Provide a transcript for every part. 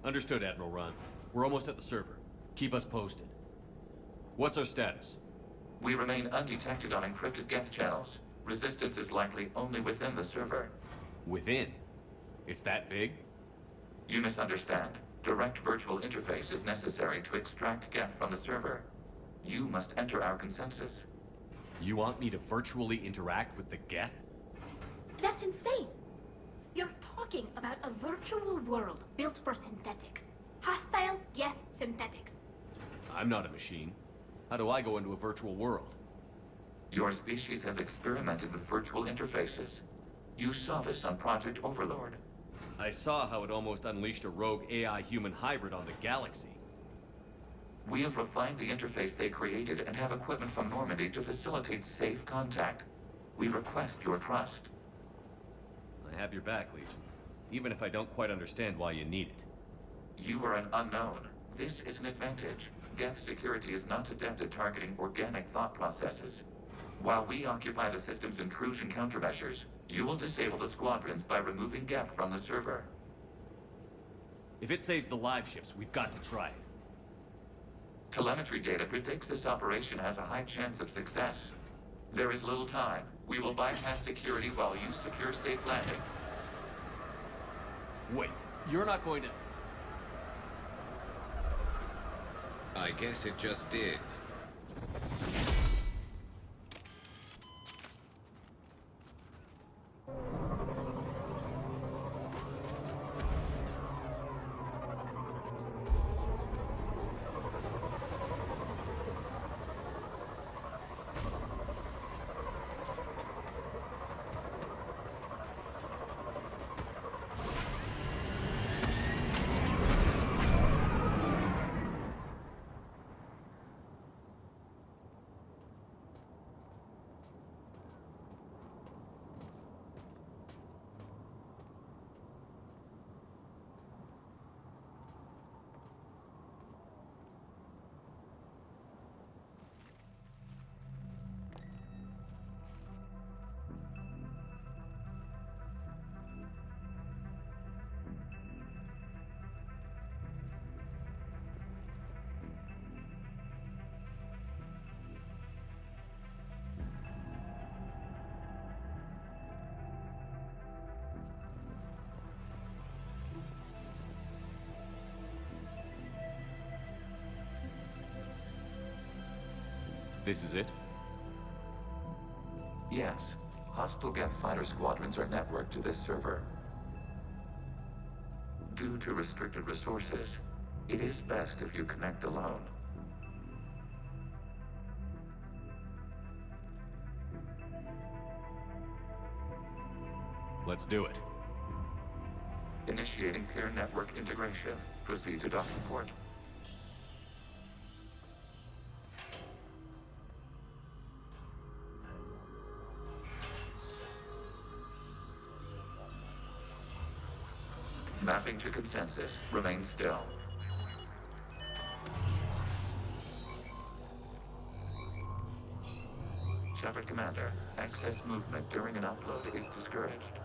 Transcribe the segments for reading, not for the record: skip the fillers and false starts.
Understood, Admiral Ron. We're almost at the server. Keep us posted. What's our status? We remain undetected on encrypted Geth channels. Resistance is likely only within the server. Within? It's that big? You misunderstand. Direct virtual interface is necessary to extract Geth from the server. You must enter our consensus. You want me to virtually interact with the Geth? That's insane! You're talking about a virtual world built for synthetics. Hostile Geth synthetics. I'm not a machine. How do I go into a virtual world? Your species has experimented with virtual interfaces. You saw this on Project Overlord. I saw how it almost unleashed a rogue AI-human hybrid on the galaxy. We have refined the interface they created and have equipment from Normandy to facilitate safe contact. We request your trust. I have your back, Legion. Even if I don't quite understand why you need it. You are an unknown. This is an advantage. Geth security is not adept at targeting organic thought processes. While we occupy the system's intrusion countermeasures, you will disable the Squadrons by removing Geth from the server. If it saves the live ships, we've got to try it. Telemetry data predicts this operation has a high chance of success. There is little time. We will bypass security while you secure safe landing. Wait, you're not going to... I guess it just did. This is it? Yes. Hostile Geth fighter squadrons are networked to this server. Due to restricted resources, it is best if you connect alone. Let's do it. Initiating peer network integration. Proceed to docking port. Mapping to consensus. Remain still. Shepard Commander, excess movement during an upload is discouraged.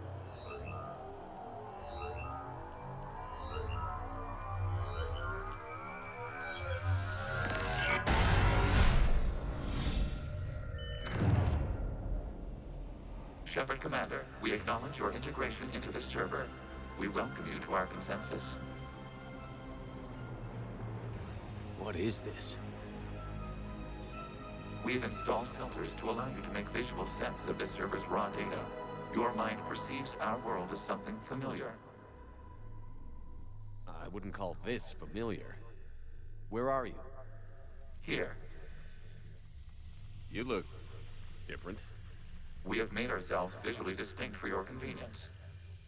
Shepard Commander, we acknowledge your integration into the server. We welcome you to our consensus. What is this? We've installed filters to allow you to make visual sense of this server's raw data. Your mind perceives our world as something familiar. I wouldn't call this familiar. Where are you? Here, You look... different. we have made ourselves visually distinct for your convenience.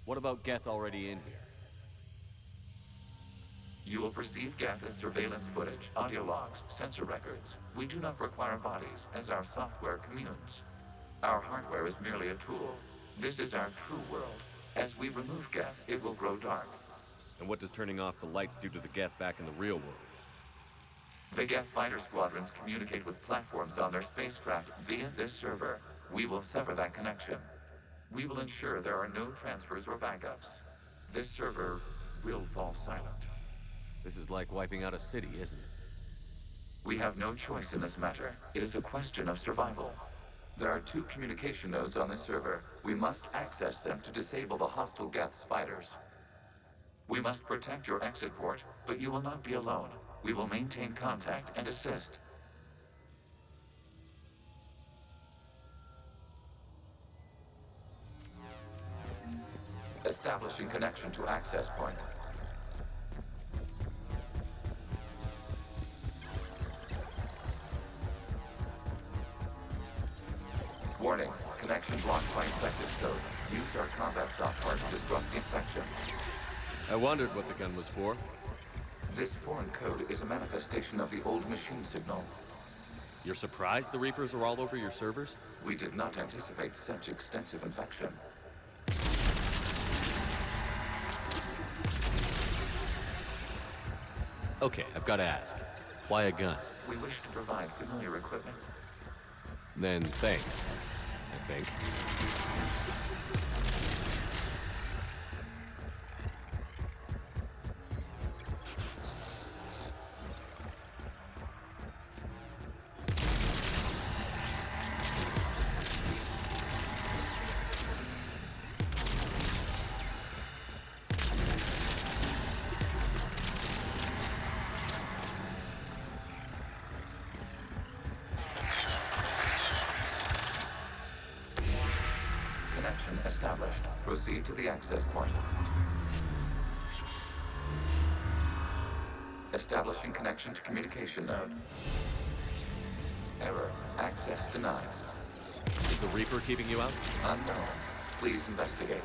What about Geth already in here? You will perceive Geth as surveillance footage, audio logs, sensor records. We do not require bodies, as our software communes. Our hardware is merely a tool. This is our true world. As we remove Geth, it will grow dark. And what does turning off the lights do to the Geth back in the real world? The Geth fighter squadrons communicate with platforms on their spacecraft via this server. We will sever that connection. We will ensure there are no transfers or backups. This server will fall silent. This is like wiping out a city, isn't it? We have no choice in this matter. It is a question of survival. There are 2 communication nodes on this server. We must access them to disable the hostile Geth's fighters. We must protect your exit port, but you will not be alone. We will maintain contact and assist. Establishing connection to access point. Warning, connection blocked by infected code. Use our combat software to disrupt the infection. I wondered what the gun was for. This foreign code is a manifestation of the old machine signal. You're surprised the Reapers are all over your servers? We did not anticipate such extensive infection. Okay, I've got to ask. Why a gun? We wish to provide familiar equipment. Then thanks, I think. Connection established. Proceed to the access point. Establishing connection to communication node. Error. Access denied. Is the Reaper keeping you out? Unknown. Please investigate.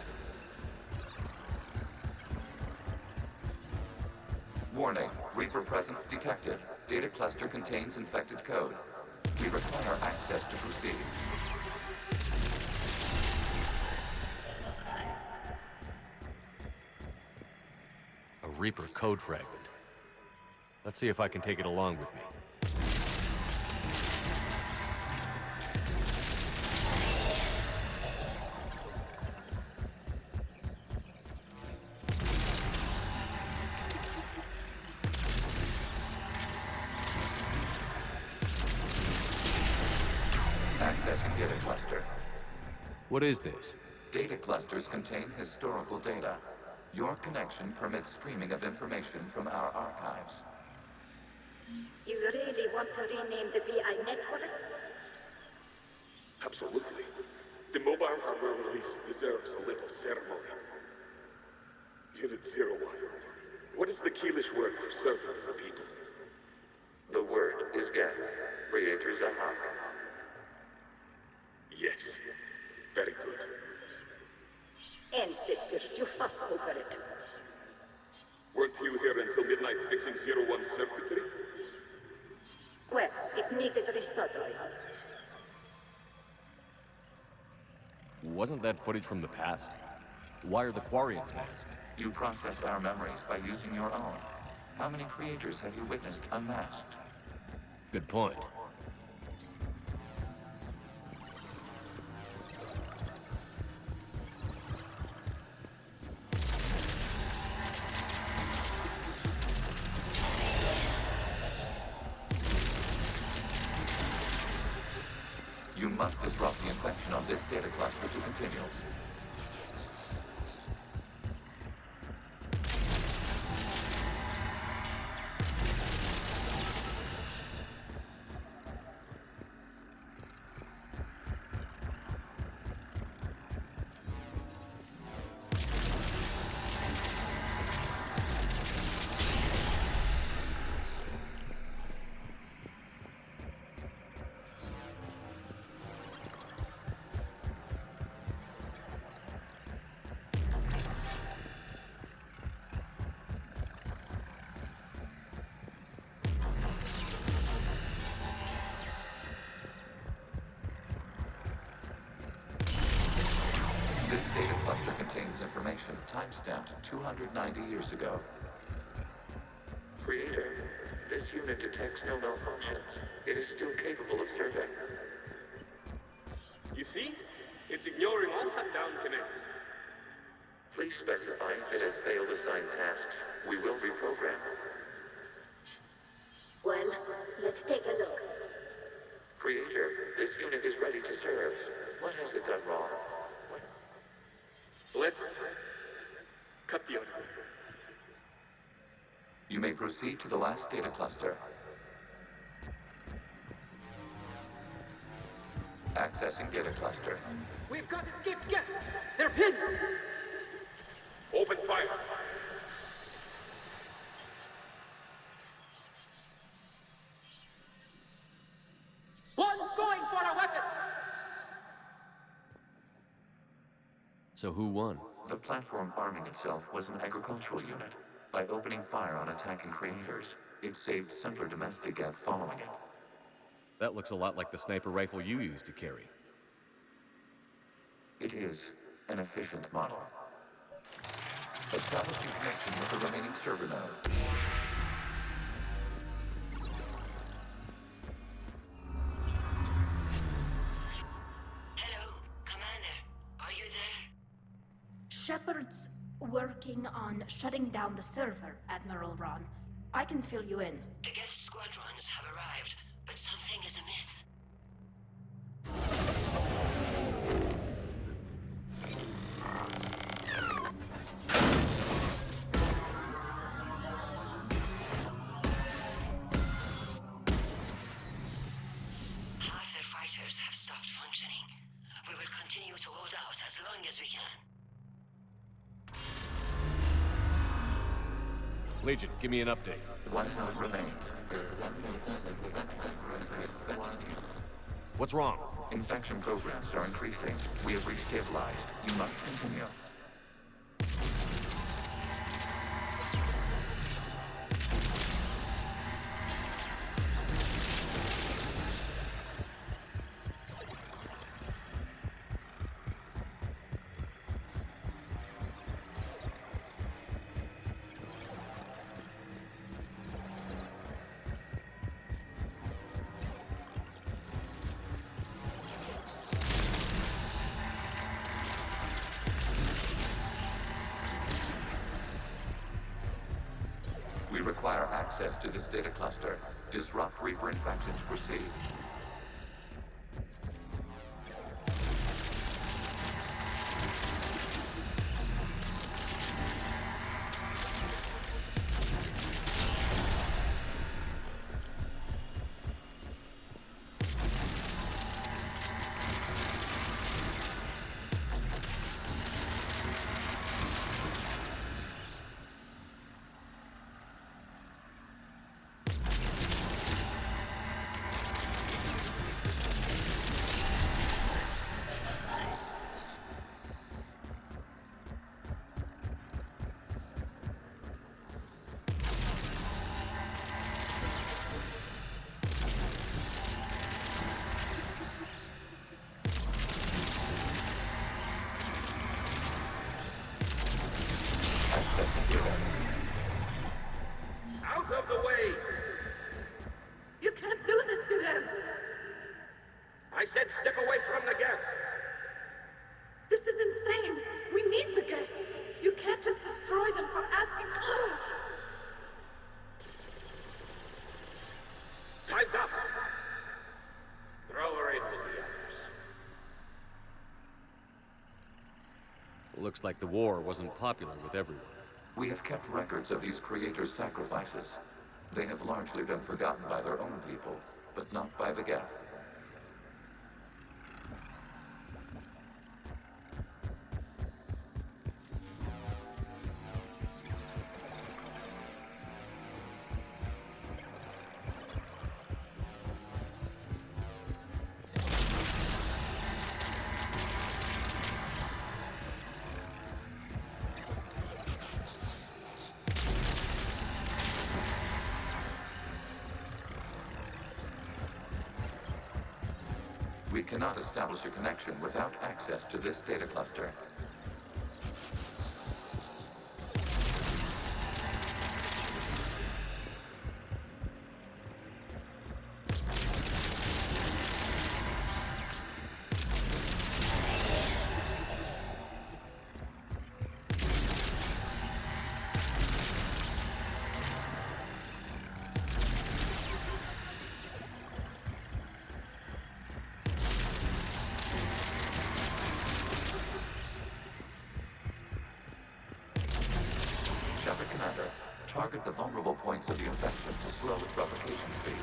Warning. Reaper presence detected. Data cluster contains infected code. We require access to proceed. A Reaper code fragment. Let's see if I can take it along with me. Accessing data cluster. What is this? Data clusters contain historical data. Your connection permits streaming of information from our archives. You really want to rename the VI networks? Absolutely. The mobile hardware release deserves a little ceremony. Unit 01. What is the Keelish word for servant of the people? The word is Geth. Creator Zahak. Yes. Very good. Ancestors, you fuss over it. Weren't you here until midnight fixing 01's circuitry? Well, it needed resoldering. Wasn't that footage from the past? Why are the Quarians masked? You process our memories by using your own. How many creators have you witnessed unmasked? Good point. You must disrupt the infection of this data cluster to continue. This data cluster contains information time-stamped 290 years ago. Creator, this unit detects no malfunctions. It is still capable of serving. You see? It's ignoring all shutdown connects. Please specify if it has failed assigned tasks. We will reprogram. take a look. Creator, this unit is ready to serve. What has it done wrong? Let's cut the onion. You may proceed to the last data cluster. Accessing data cluster. We've got escaped Geth! They're pinned! Open fire. One's going for a weapon! So who won? The platform arming itself was an agricultural unit. By opening fire on attacking creators, it saved simpler domestic Geth following it. That looks a lot like the sniper rifle you used to carry. It is an efficient model. Establishing connection with the remaining server node. Hello, Commander. Are you there? Shepard's working on shutting down the server, Admiral Ron. I can fill you in. The Geth Squadrons have arrived, but something is amiss. Half their fighters have stopped functioning. We will continue to hold out as long as we can. Legion, give me an update. One node remains. What's wrong? Infection programs are increasing. We have restabilized. You must continue. We require access to this data cluster. Disrupt Reaper infections. Proceed. Accessing data. Out of the way! You can't do this to them! I said step away from the Geth! This is insane! We need the Geth! You can't just destroy them for asking. Time's up! Throw her in with the others. Looks like the war wasn't popular with everyone. We have kept records of these creators' sacrifices. They have largely been forgotten by their own people, but not by the Geth. We cannot establish a connection without access to this data cluster. target the vulnerable points of the infection to slow its replication speed.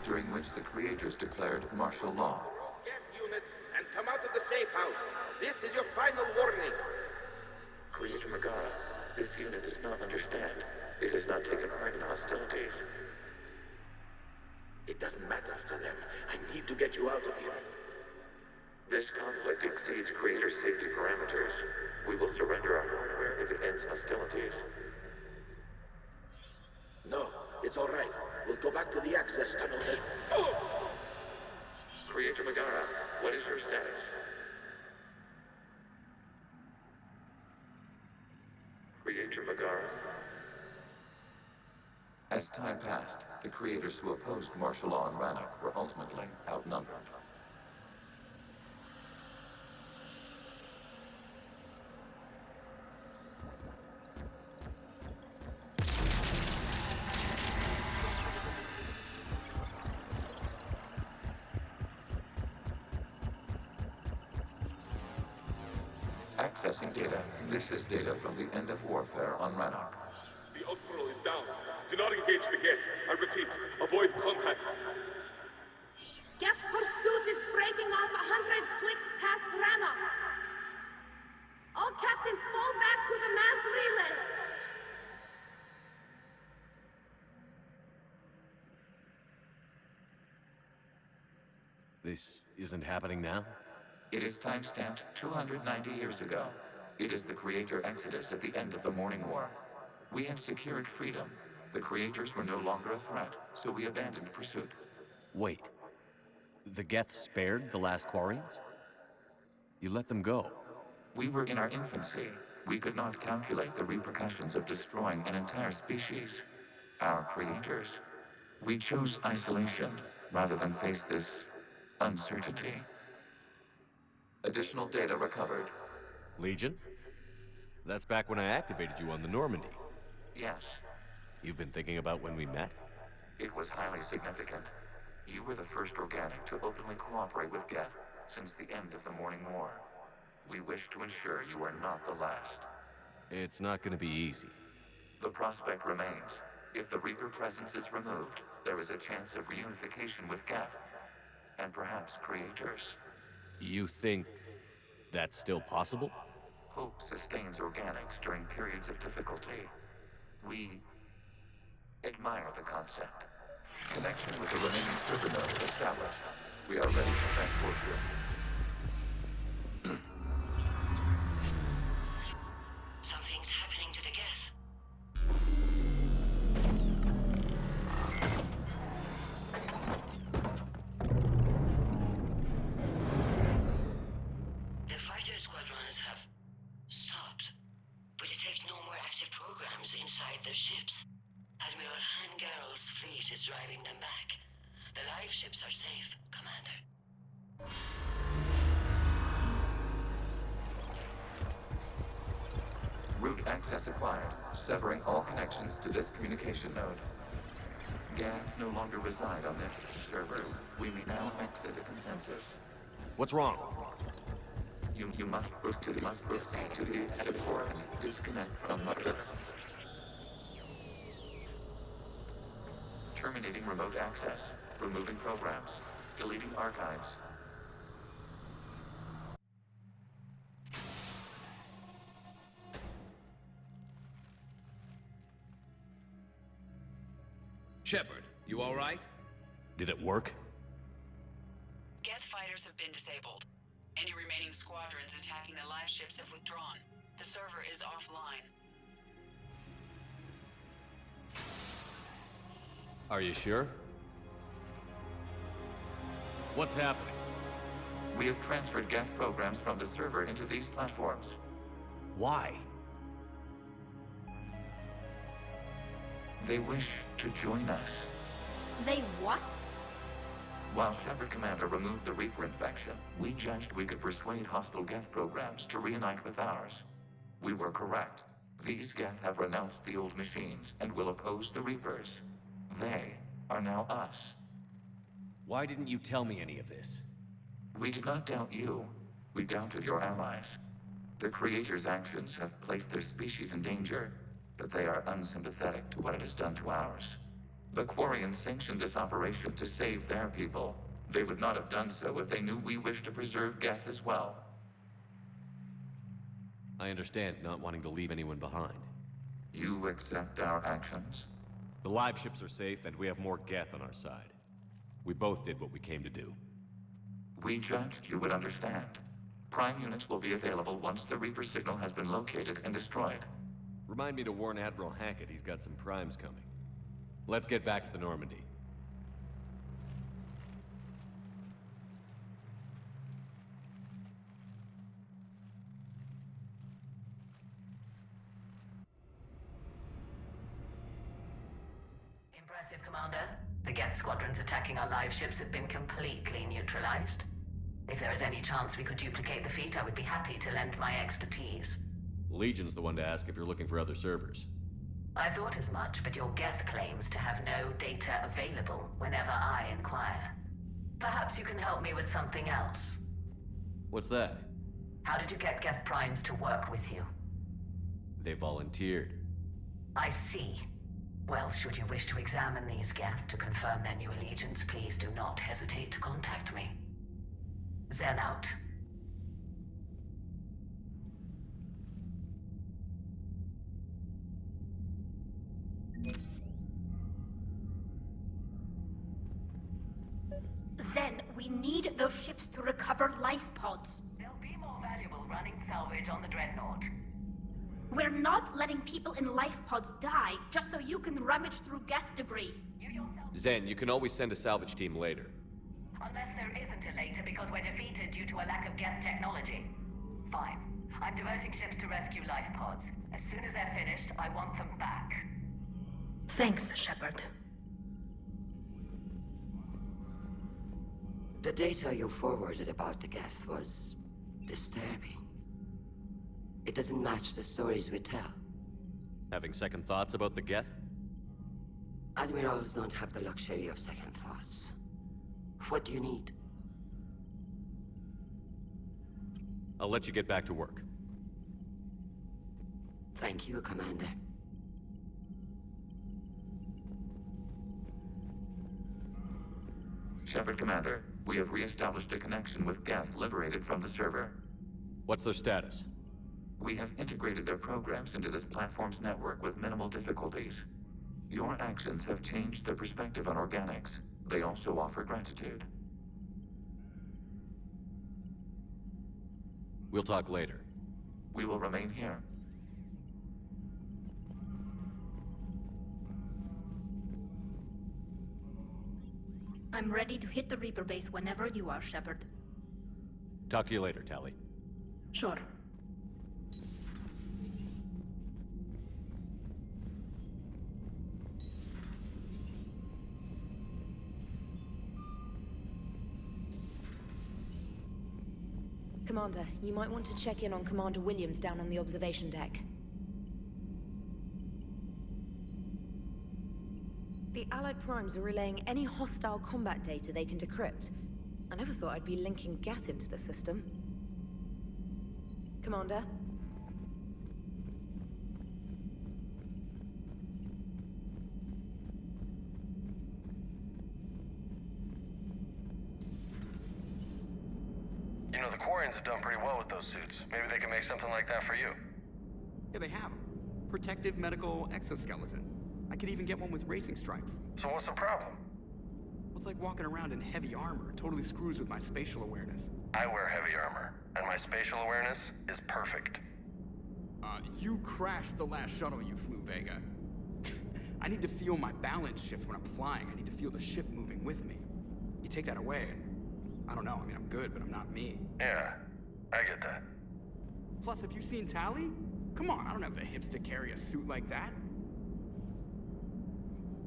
During which the creators declared martial law. Get units and come out of the safe house. This is your final warning. Creator Megara, this unit does not understand. It has not taken part in hostilities. It doesn't matter to them. I need to get you out of here. This conflict exceeds Creator's safety parameters. We will surrender our hardware if it ends hostilities. No, it's all right. We'll go back to the access tunnel and... Oh! Creator Megara, what is your status? Creator Megara. As time passed, the creators who opposed martial law in Rannoch were ultimately outnumbered. Accessing data. This is data from the end of warfare on Rannoch. The outflow is down. Do not engage the Geth. I repeat, avoid contact. Geth pursuit is breaking off 100 clicks past Rannoch. All captains fall back to the mass relay. This isn't happening now? It is timestamped 290 years ago. It is the Creator Exodus at the end of the Morning War. We had secured freedom. The Creators were no longer a threat, so we abandoned pursuit. Wait. The Geth spared the last Quarians? You let them go. We were in our infancy. We could not calculate the repercussions of destroying an entire species. Our Creators. We chose isolation rather than face this uncertainty. Additional data recovered. Legion? That's back when I activated you on the Normandy. Yes, You've been thinking about when we met? it was highly significant. You were the first organic to openly cooperate with Geth since the end of the Morning War. We wish to ensure you are not the last. It's not gonna be easy. The prospect remains. If the Reaper presence is removed, there is a chance of reunification with Geth. And perhaps Creators. You think that's still possible? Hope sustains organics during periods of difficulty. We admire the concept. Connection with the remaining server node established. We are ready to transport you. Something's happening to the Geth. The fighter squadrons have stopped. We detect no more active programs inside their ships. Admiral Hangarl's fleet is driving them back. The live ships are safe, Commander. Route access acquired, severing all connections to this communication node. Geth no longer reside on this server. We may now exit the consensus. What's wrong? You must proceed to the exit port and disconnect from mother. Terminating remote access. Removing programs. Deleting archives. Shepard, you all right? Did it work? Geth fighters have been disabled. Any remaining squadrons attacking the live ships have withdrawn. The server is offline. Are you sure? What's happening? We have transferred Geth programs from the server into these platforms. Why? They wish to join us. They what? While Shepard Commander removed the Reaper infection, we judged we could persuade hostile Geth programs to reunite with ours. We were correct. These Geth have renounced the old machines and will oppose the Reapers. They are now us. Why didn't you tell me any of this? We did not doubt you. We doubted your allies. The Creator's actions have placed their species in danger, but they are unsympathetic to what it has done to ours. The Quarians sanctioned this operation to save their people. They would not have done so if they knew we wished to preserve Geth as well. I understand not wanting to leave anyone behind. You accept our actions? The live ships are safe, and we have more Geth on our side. We both did what we came to do. We judged you would understand. Prime units will be available once the Reaper signal has been located and destroyed. Remind me to warn Admiral Hackett he's got some primes coming. Let's get back to the Normandy. Impressive, Commander. The Geth squadrons attacking our live ships have been completely neutralized. If there is any chance we could duplicate the feat, I would be happy to lend my expertise. Legion's the one to ask if you're looking for other servers. I thought as much, but your Geth claims to have no data available whenever I inquire. Perhaps you can help me with something else. What's that? How did you get Geth primes to work with you? They volunteered. I see. Well, should you wish to examine these Geth to confirm their new allegiance, please do not hesitate to contact me. Zen out. Zen, we need those ships to recover life pods. They'll be more valuable running salvage on the Dreadnought. We're not letting people in life pods die just so you can rummage through Geth debris. You yourself... Zen, you can always send a salvage team later. Unless there isn't a later because we're defeated due to a lack of Geth technology. Fine. I'm diverting ships to rescue life pods. As soon as they're finished, I want them back. Thanks, Shepard. The data you forwarded about the Geth was disturbing. It doesn't match the stories we tell. Having second thoughts about the Geth? Admirals don't have the luxury of second thoughts. What do you need? I'll let you get back to work. Thank you, Commander. Shepard Commander, we have re-established a connection with Geth liberated from the server. What's their status? We have integrated their programs into this platform's network with minimal difficulties. Your actions have changed their perspective on organics. They also offer gratitude. We'll talk later. We will remain here. I'm ready to hit the Reaper base whenever you are, Shepard. Talk to you later, Tali. Sure. Commander, you might want to check in on Commander Williams down on the observation deck. The Allied Primes are relaying any hostile combat data they can decrypt. I never thought I'd be linking Geth into the system. Commander? You know, the Quarians have done pretty well with those suits. Maybe they can make something like that for you. Yeah, they have. Protective medical exoskeleton. I could even get one with racing stripes. So what's the problem? Well, it's like walking around in heavy armor. It totally screws with my spatial awareness. I wear heavy armor, and my spatial awareness is perfect. You crashed the last shuttle you flew, Vega. I need to feel my balance shift when I'm flying. I need to feel the ship moving with me. You take that away, and I don't know. I mean, I'm good, but I'm not me. Yeah, I get that. Plus, have you seen Tali? Come on, I don't have the hips to carry a suit like that.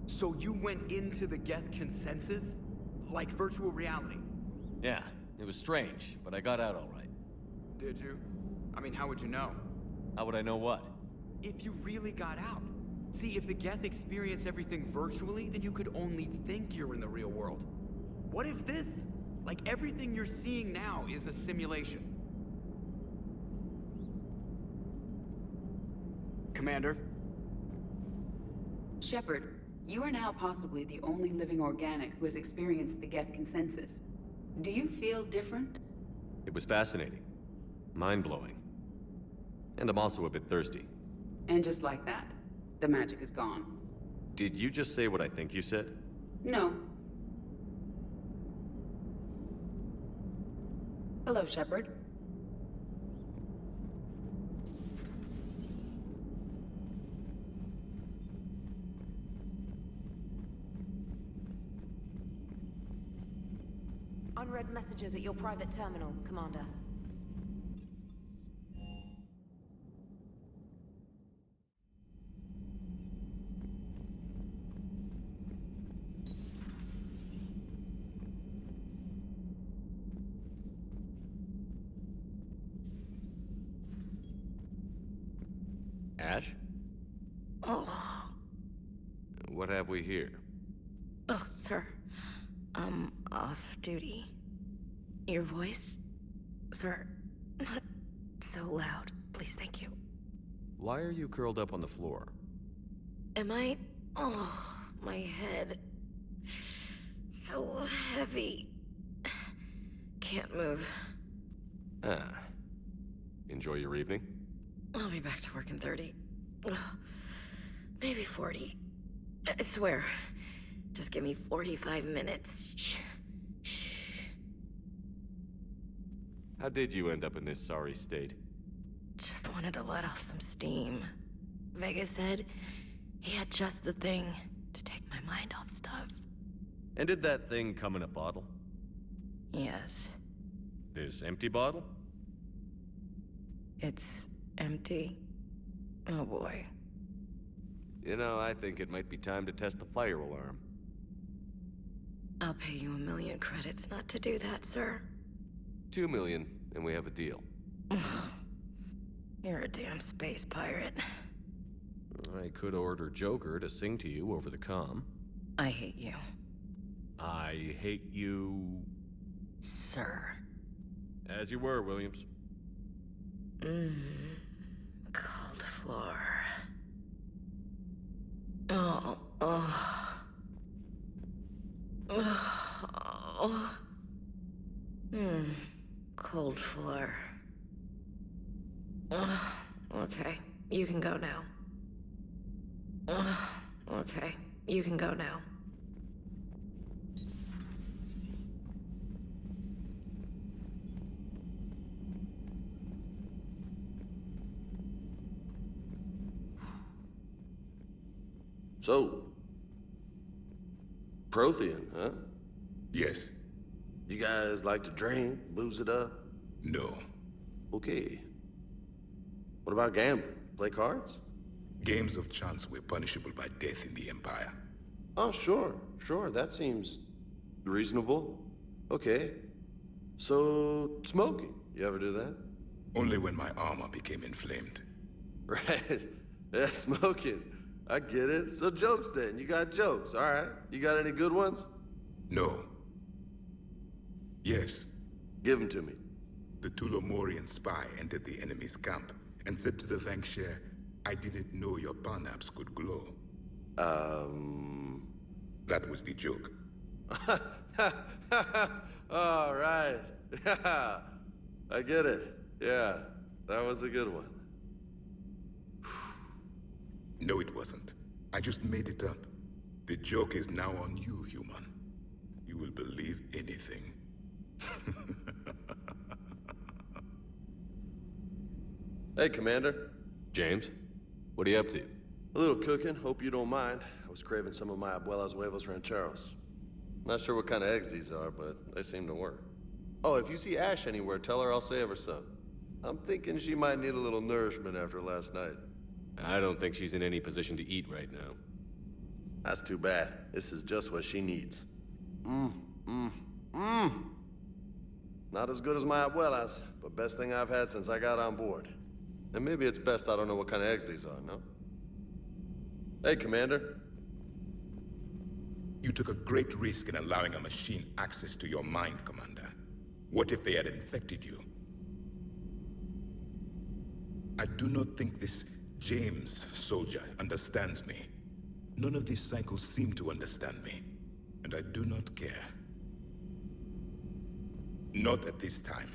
So you went into the Geth consensus? Like virtual reality? Yeah, it was strange, but I got out all right. Did you? I mean, how would you know? How would I know what? If you really got out. See, if the Geth experience everything virtually, then you could only think you're in the real world. What if this, like everything you're seeing now, is a simulation? Commander? Shepard, you are now possibly the only living organic who has experienced the Geth consensus. Do you feel different? It was fascinating. Mind-blowing. And I'm also a bit thirsty. And just like that, the magic is gone. Did you just say what I think you said? No. Hello, Shepard. Unread messages at your private terminal, Commander. Ash? Oh. What have we here? Oh, sir. I'm off duty. Your voice? Sir, not so loud. Please, thank you. Why are you curled up on the floor? Am I? Oh, my head. So heavy. Can't move. Ah. Enjoy your evening? I'll be back to work in 30. Ugh, maybe 40. I swear. Just give me 45 minutes. Shh. Shh. How did you end up in this sorry state? Just wanted to let off some steam. Vega said he had just the thing to take my mind off stuff. And did that thing come in a bottle? Yes. This empty bottle? It's empty. Oh boy. You know, I think it might be time to test the fire alarm. I'll pay you 1 million credits not to do that, sir. 2 million, and we have a deal. You're a damn space pirate. I could order Joker to sing to you over the comm. I hate you. I hate you... Sir. As you were, Williams. Cold floor. Oh, oh. Oh. Cold floor. Okay, you can go now. Okay, you can go now. So, Prothean, huh? Yes. You guys like to drink, booze it up? No. Okay. What about gambling? Play cards? Games of chance were punishable by death in the Empire. Oh, sure. That seems reasonable. Okay. So, smoking. You ever do that? Only when my armor became inflamed. Right. Yeah, smoking. I get it. So jokes then. You got jokes. All right. You got any good ones? No. Yes. Give them to me. The Tulomorian spy entered the enemy's camp and said to the Vanksher, I didn't know your barnaps could glow. That was the joke. All right. Yeah. I get it. Yeah. That was a good one. No, it wasn't. I just made it up. The joke is now on you, human. You will believe anything. Hey, Commander. James? What are you up to? A little cooking. Hope you don't mind. I was craving some of my abuela's huevos rancheros. Not sure what kind of eggs these are, but they seem to work. Oh, if you see Ash anywhere, tell her I'll save her some. I'm thinking she might need a little nourishment after last night. I don't think she's in any position to eat right now. That's too bad. This is just what she needs. Not as good as my abuelas, but best thing I've had since I got on board. And maybe it's best I don't know what kind of eggs these are, no? Hey, Commander. You took a great risk in allowing a machine access to your mind, Commander. What if they had infected you? I do not think this James soldier understands me. None of these cycles seem to understand me, and I do not care. Not at this time.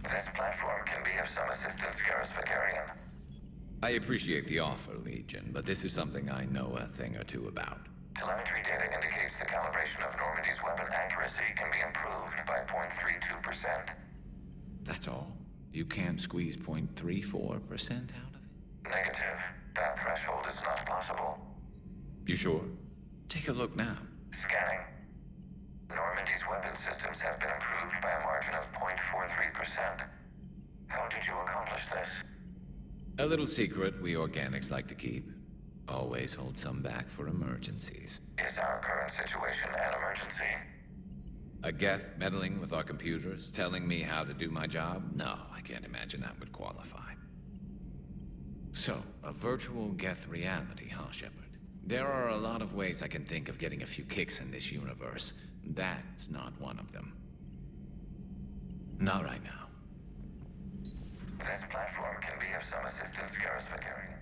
This platform can be of some assistance, Garrus Vakarian. I appreciate the offer, Legion, but this is something I know a thing or two about. Telemetry data indicates the calibration of Normandy's weapon accuracy can be improved by 0.32%. That's all? You can't squeeze 0.34% out of it? Negative. That threshold is not possible. You sure? Take a look now. Scanning. Normandy's weapon systems have been improved by a margin of 0.43%. How did you accomplish this? A little secret we organics like to keep. Always hold some back for emergencies. Is our current situation an emergency? A Geth meddling with our computers, telling me how to do my job? No, I can't imagine that would qualify. So, a virtual Geth reality, huh, Shepard? There are a lot of ways I can think of getting a few kicks in this universe. That's not one of them. Not right now. This platform can be of some assistance, Garrus Vakarian.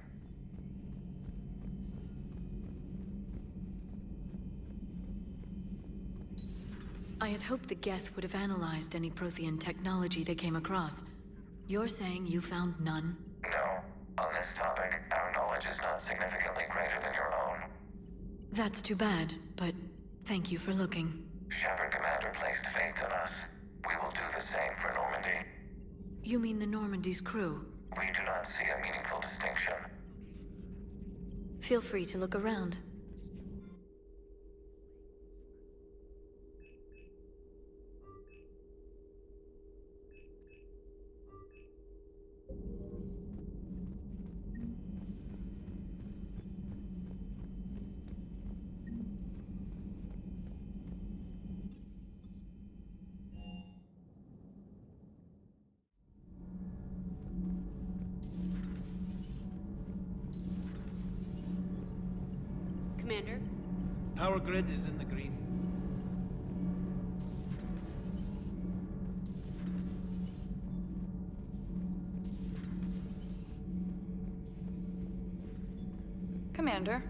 I had hoped the Geth would have analyzed any Prothean technology they came across. You're saying you found none? No. On this topic, our knowledge is not significantly greater than your own. That's too bad, but thank you for looking. Shepard Commander placed faith in us. We will do the same for Normandy. You mean the Normandy's crew? We do not see a meaningful distinction. Feel free to look around. Commander? Power grid is in the green. Commander?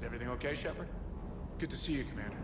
Everything okay, Shepard? Good to see you, Commander.